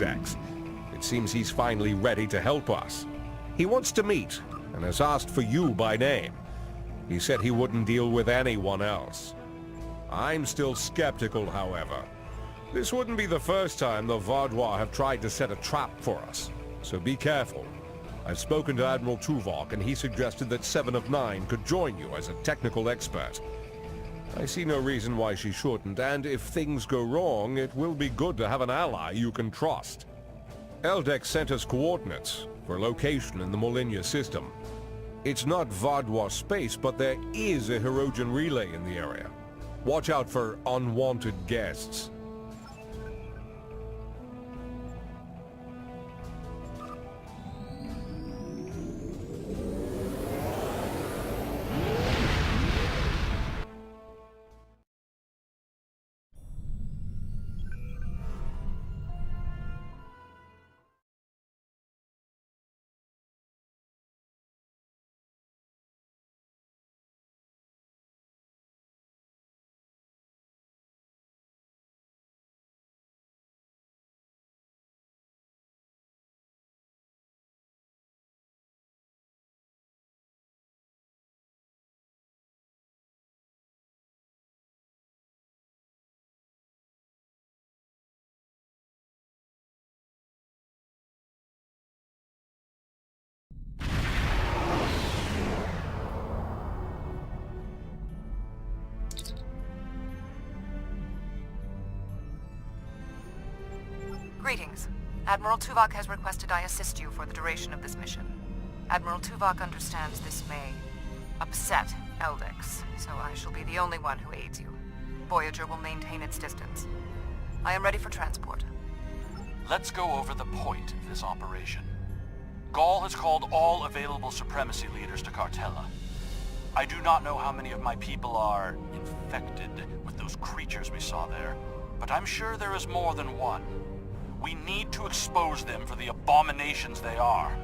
Eldex. It seems he's finally ready to help us. He wants to meet, and has asked for you by name. He said he wouldn't deal with anyone else. I'm still skeptical, however. This wouldn't be the first time the Vaadwaur have tried to set a trap for us, so be careful. I've spoken to Admiral Tuvok, and he suggested that 709 could join you as a technical expert. I see no reason why she shouldn't, and if things go wrong, it will be good to have an ally you can trust. Eldex sent us coordinates for location in the Molinya system. It's not Vaadwaur space, but there is a Hirogen relay in the area. Watch out for unwanted guests. Greetings. Admiral Tuvok has requested I assist you for the duration of this mission. Admiral Tuvok understands this may upset Eldex, so I shall be the only one who aids you. Voyager will maintain its distance. I am ready for transport. Let's go over the point of this operation. Ghaul has called all available supremacy leaders to Cartella. I do not know how many of my people are infected with those creatures we saw there, but I'm sure there is more than one. We need to expose them for the abominations they are.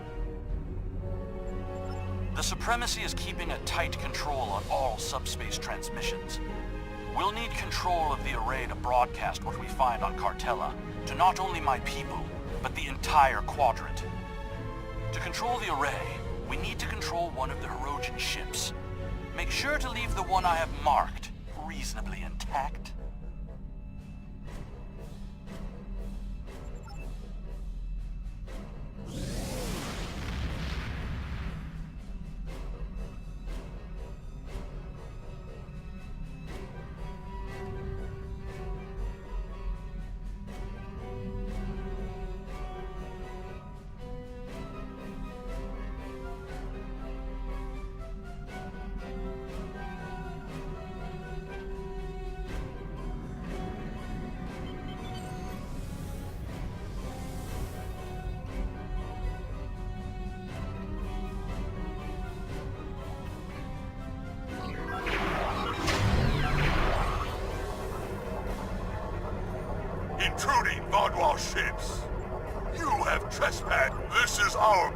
The Supremacy is keeping a tight control on all subspace transmissions. We'll need control of the array to broadcast what we find on Cartella to not only my people, but the entire quadrant. To control the array, we need to control one of the Hirogen ships. Make sure to leave the one I have marked reasonably intact. Intruding Vaadwaur ships! You have trespassed! This is our...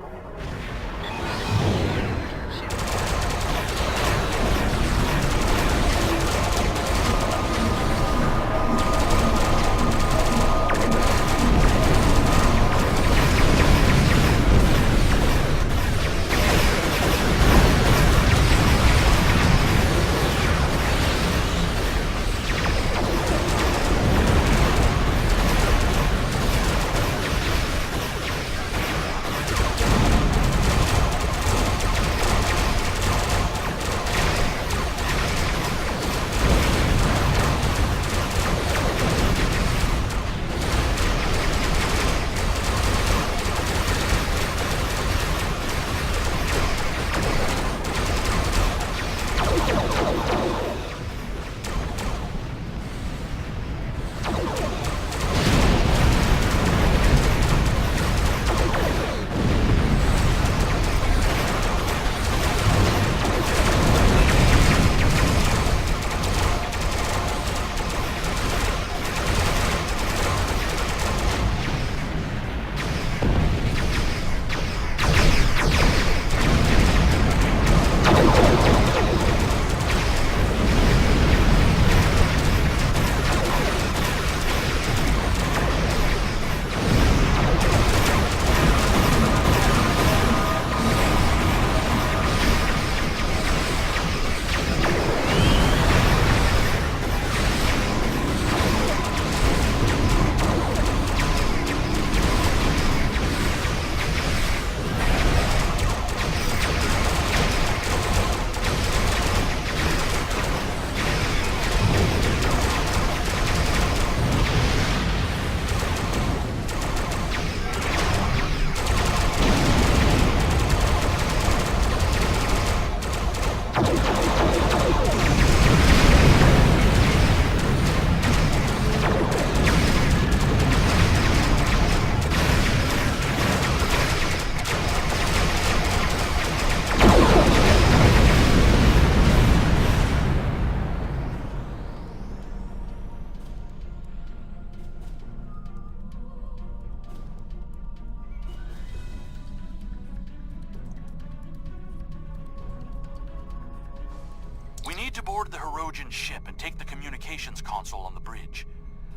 aboard the Hirogen ship and take the communications console on the bridge.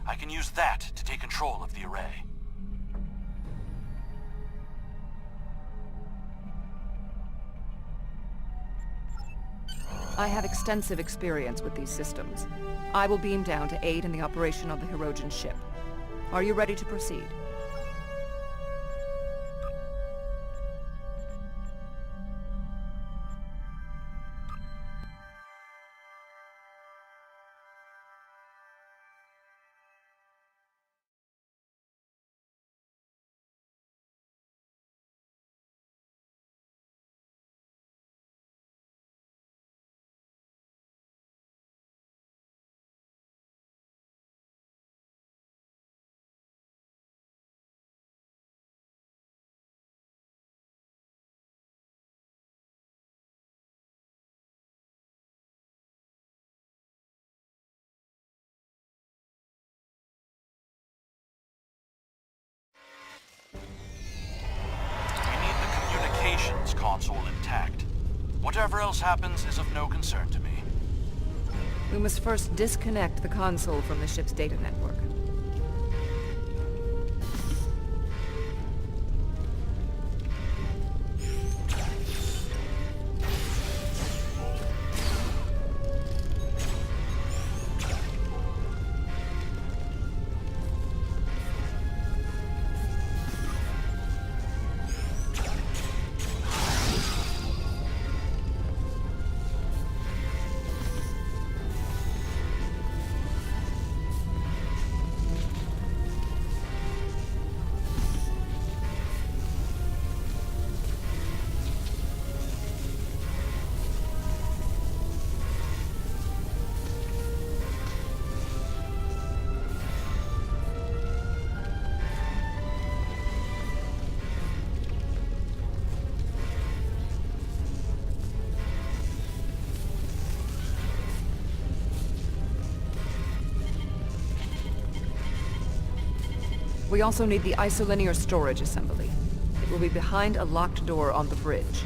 I can use that to take control of the array. I have extensive experience with these systems. I will beam down to aid in the operation of the Hirogen ship. Are you ready to proceed? Console intact. Whatever else happens is of no concern to me. We must first disconnect the console from the ship's data network. We also need the isolinear storage assembly. It will be behind a locked door on the bridge.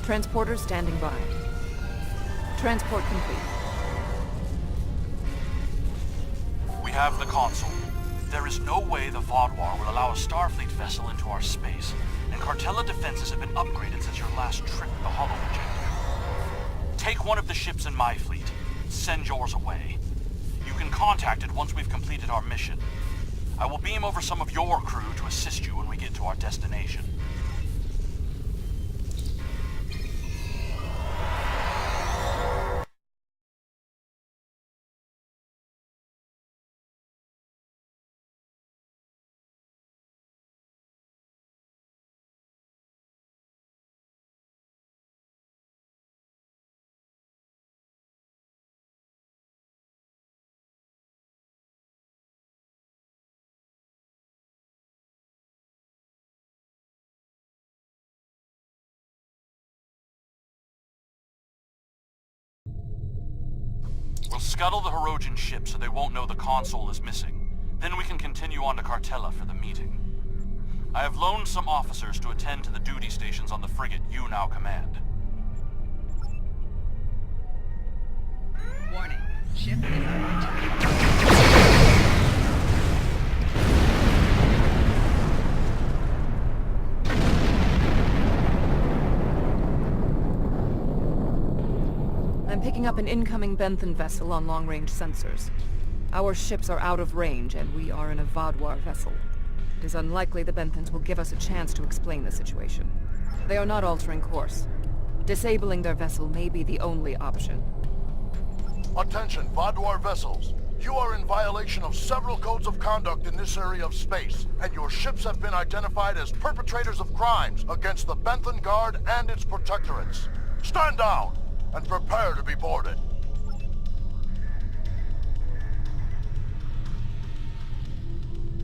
Transporter standing by. Transport complete. We have the console. There is no way the Vaadwaur will allow a Starfleet vessel into our space, and Cartella defenses have been upgraded since your last trip with the Hollow Projector. Take one of the ships in my fleet. Send yours away. You can contact it once we've completed our mission. I will beam over some of your crew to assist you when we get to our destination. We'll scuttle the Hirogen ship so they won't know the console is missing. Then we can continue on to Cartella for the meeting. I have loaned some officers to attend to the duty stations on the frigate you now command. Warning. Ship is under attack. I'm picking up an incoming Benthan vessel on long-range sensors. Our ships are out of range, and we are in a Vaadwaur vessel. It is unlikely the Benthans will give us a chance to explain the situation. They are not altering course. Disabling their vessel may be the only option. Attention, Vaadwaur vessels. You are in violation of several codes of conduct in this area of space, and your ships have been identified as perpetrators of crimes against the Benthan Guard and its protectorates. Stand down, and prepare to be boarded.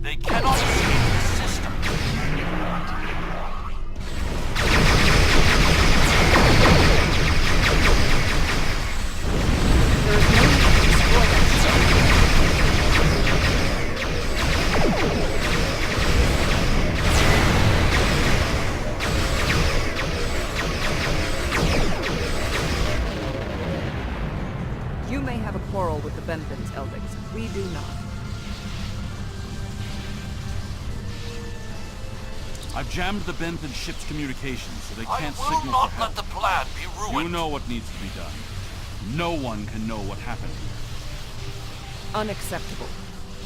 They cannot escape the system. There is no need to destroy that ship. You may have a quarrel with the Benthans, Eldex. We do not. I've jammed the Benthan ship's communications so they can't I signal will not for help. let the plan be ruined. You know what needs to be done. No one can know what happened here. Unacceptable.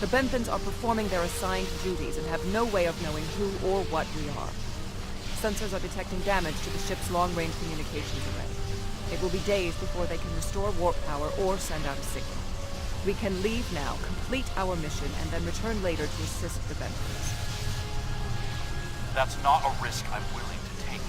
The Benthans are performing their assigned duties and have no way of knowing who or what we are. Sensors are detecting damage to the ship's long-range communications array. It will be days before they can restore warp power or send out a signal. We can leave now, complete our mission, and then return later to assist the Benthans. That's not a risk I'm willing to take.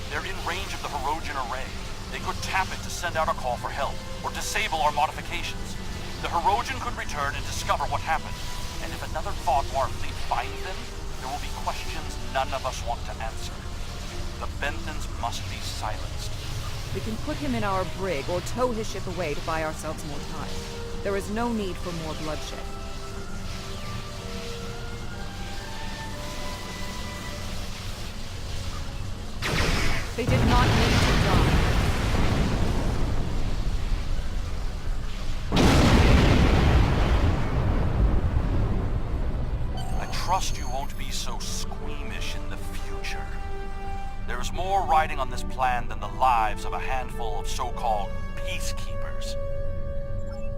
They're in range of the Hirogen array. They could tap it to send out a call for help, or disable our modifications. The Hirogen could return and discover what happened. And if another Vaadwaur fleet finds them, there will be questions none of us want to answer. The Benthans must be silenced. We can put him in our brig or tow his ship away to buy ourselves more time. There is no need for more bloodshed. They did not need to die. I trust you won't be so squeamish in the future. There's more riding on this plan than the lives of a handful of so-called peacekeepers.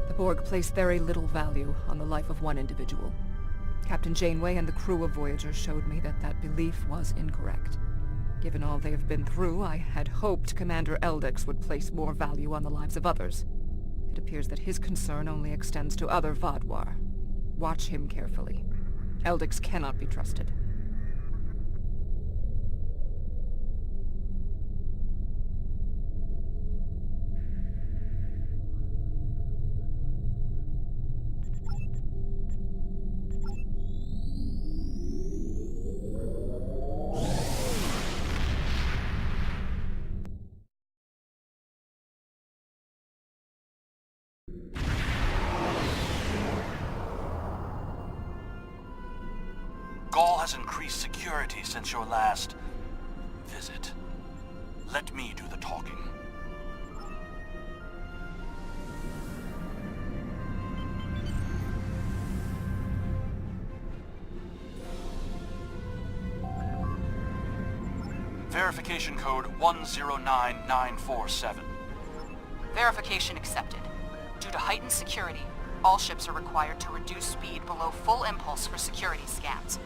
The Borg place very little value on the life of one individual. Captain Janeway and the crew of Voyager showed me that that belief was incorrect. Given all they have been through, I had hoped Commander Eldex would place more value on the lives of others. It appears that his concern only extends to other Vaadwaur. Watch him carefully. Eldex cannot be trusted. Gaul has increased security since your last visit. Let me do the talking. Verification code 109947. Verification accepted. Due to heightened security, all ships are required to reduce speed below full impulse for security scans.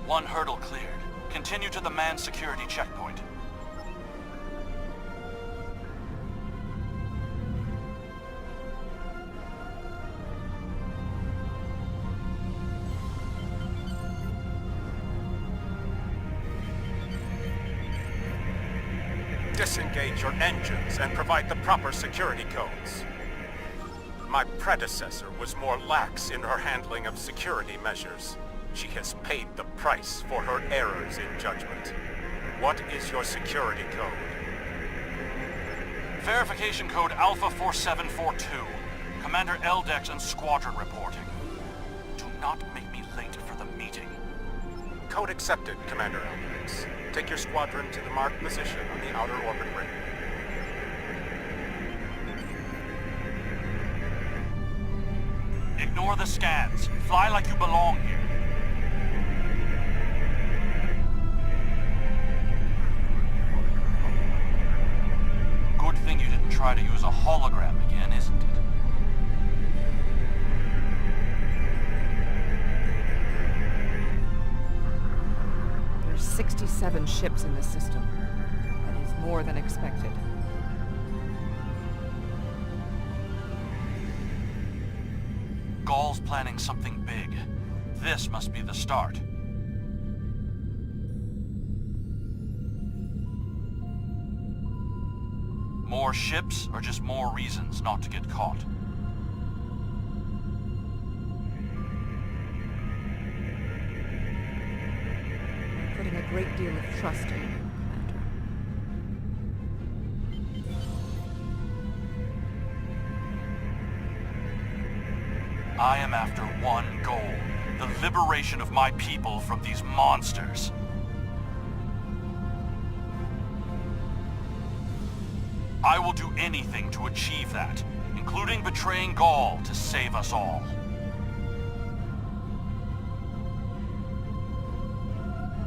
One hurdle cleared. Continue to the manned security checkpoint. Disengage your engines and provide the proper security codes. My predecessor was more lax in her handling of security measures. She has paid the price for her errors in judgment. What is your security code? Verification code Alpha 4742. Commander Eldex and squadron reporting. Do not make me late for the meeting. Code accepted, Commander Eldex. Take your squadron to the marked position on the outer orbit ring. Ignore the scans. Fly like you belong here. Good thing you didn't try to use a hologram again, isn't it? 67 ships in this system. That is more than expected. Gaul's planning something big. This must be the start. More ships, or just more reasons not to get caught? I'm putting a great deal of trust in you, Commander. I am after one goal. The liberation of my people from these monsters. I will do anything to achieve that, including betraying Gaul to save us all.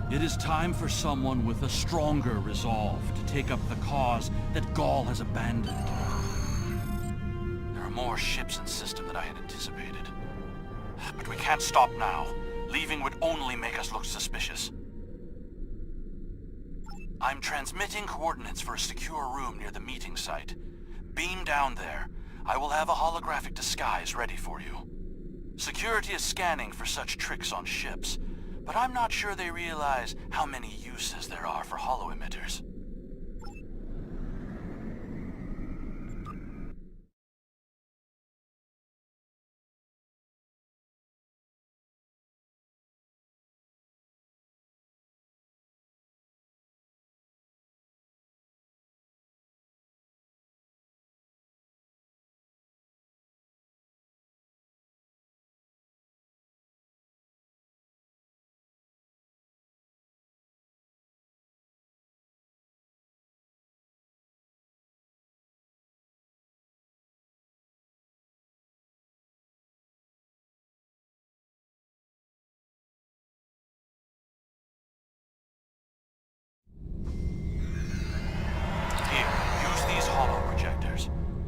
It is time for someone with a stronger resolve to take up the cause that Gaul has abandoned. There are more ships in the system than I had anticipated. But we can't stop now. Leaving would only make us look suspicious. I'm transmitting coordinates for a secure room near the meeting site. Beam down there. I will have a holographic disguise ready for you. Security is scanning for such tricks on ships, but I'm not sure they realize how many uses there are for holo-emitters.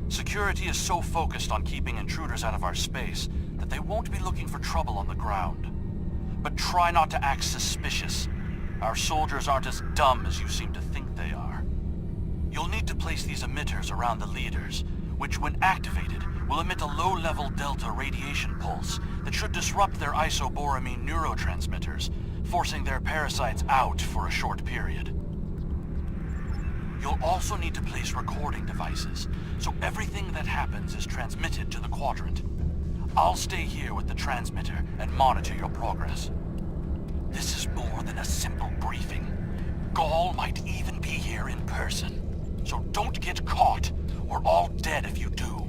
Security is so focused on keeping intruders out of our space that they won't be looking for trouble on the ground. But try not to act suspicious. Our soldiers aren't as dumb as you seem to think they are. You'll need to place these emitters around the leaders, which when activated will emit a low-level delta radiation pulse that should disrupt their isoboramine neurotransmitters, forcing their parasites out for a short period. You'll also need to place recording devices, so everything that happens is transmitted to the quadrant. I'll stay here with the transmitter and monitor your progress. This is more than a simple briefing. Gaul might even be here in person. So don't get caught. We're all dead if you do.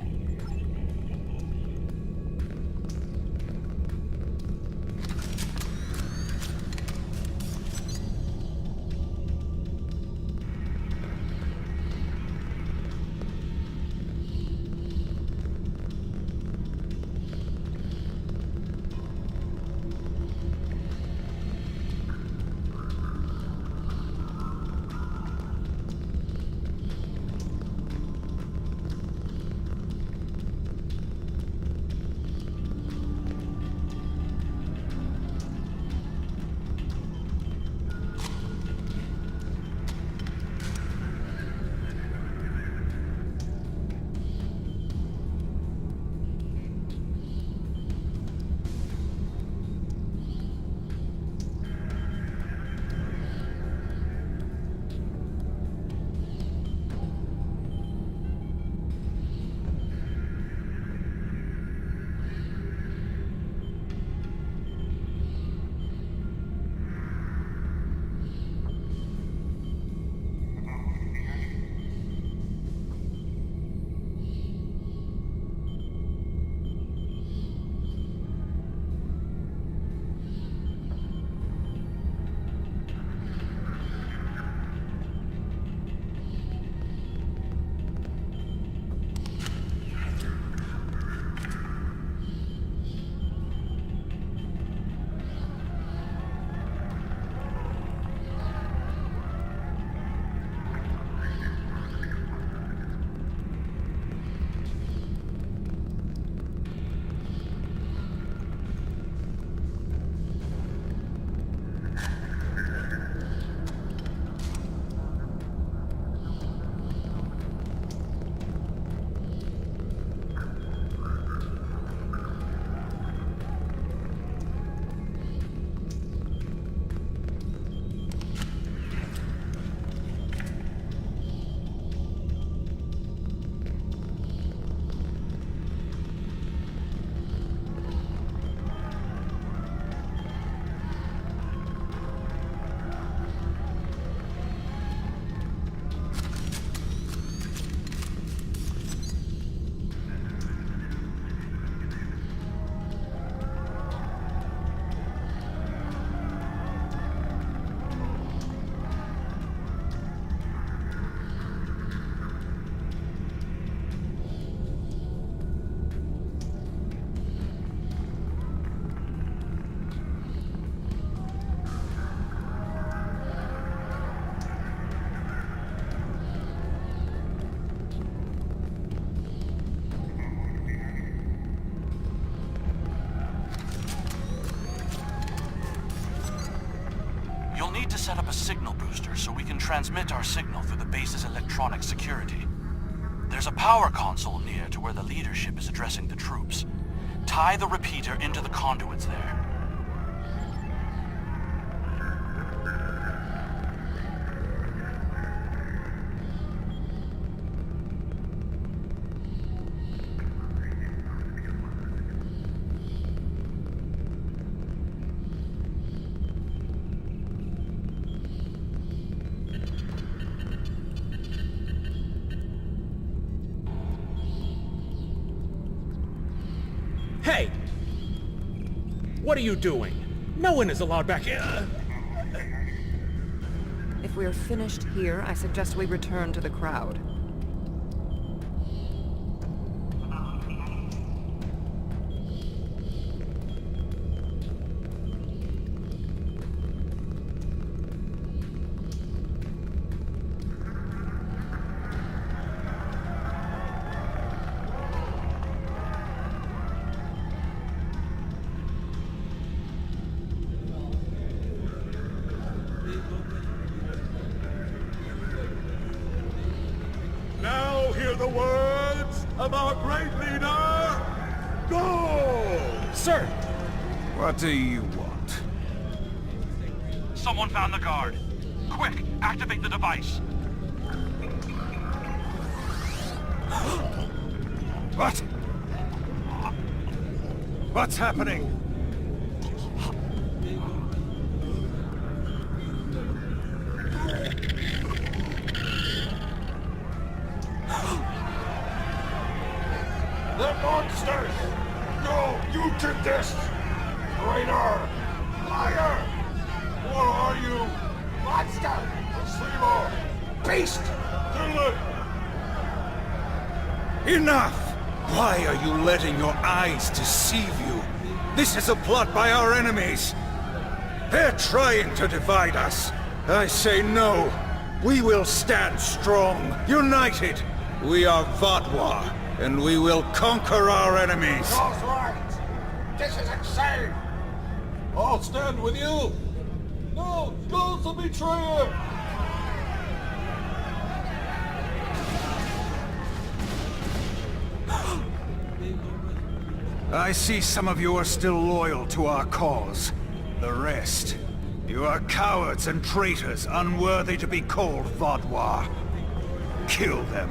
set up a signal booster so we can transmit our signal through the base's electronic security. There's a power console near to where the leadership is addressing the troops. Tie the repeater into the conduits there. Hey! What are you doing? No one is allowed back here. If we're finished here, I suggest we return to the crowd. Now hear the words of our great leader. Go! Sir! What do you want? Someone found the guard. Quick, activate the device. What? What's happening? The monsters! No, you did this! Traitor! Liar! What are you? Monster! Deceiver! Beast! Kill it! Enough! Why are you letting your eyes deceive you? This is a plot by our enemies. They're trying to divide us. I say no. We will stand strong, united. We are Vaadwaur, and we will conquer our enemies. That's right! This is insane! I'll stand with you! No! No, the betrayer! I see some of you are still loyal to our cause. The rest, you are cowards and traitors unworthy to be called Vaadwaur. Kill them.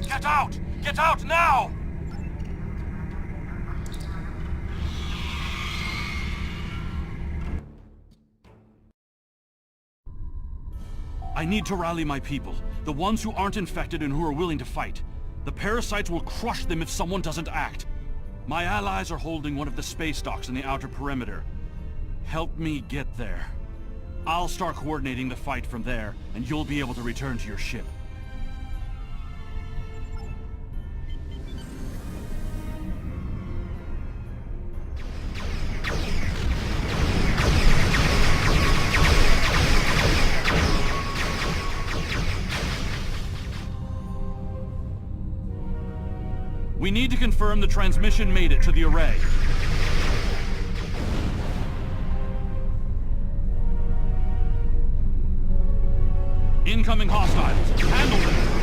Get out! Get out now! I need to rally my people. The ones who aren't infected and who are willing to fight. The parasites will crush them if someone doesn't act. My allies are holding one of the space docks in the outer perimeter. Help me get there. I'll start coordinating the fight from there, and you'll be able to return to your ship. We We need to confirm the transmission made it to the array. Incoming hostiles. Handle them.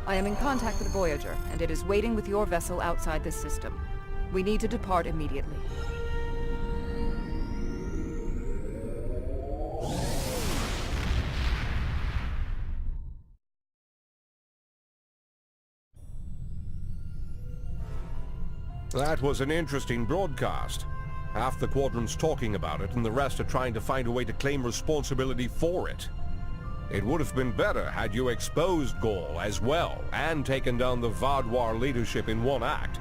I am in contact with Voyager, and it is waiting with your vessel outside this system. We need to depart immediately. That was an interesting broadcast. Half the quadrant's talking about it, and the rest are trying to find a way to claim responsibility for it. It would have been better had you exposed Gaul as well, and taken down the Vaadwaur leadership in one act.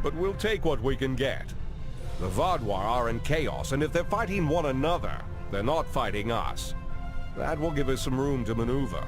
But we'll take what we can get. The Vaadwaur are in chaos, and if they're fighting one another, they're not fighting us. That will give us some room to maneuver.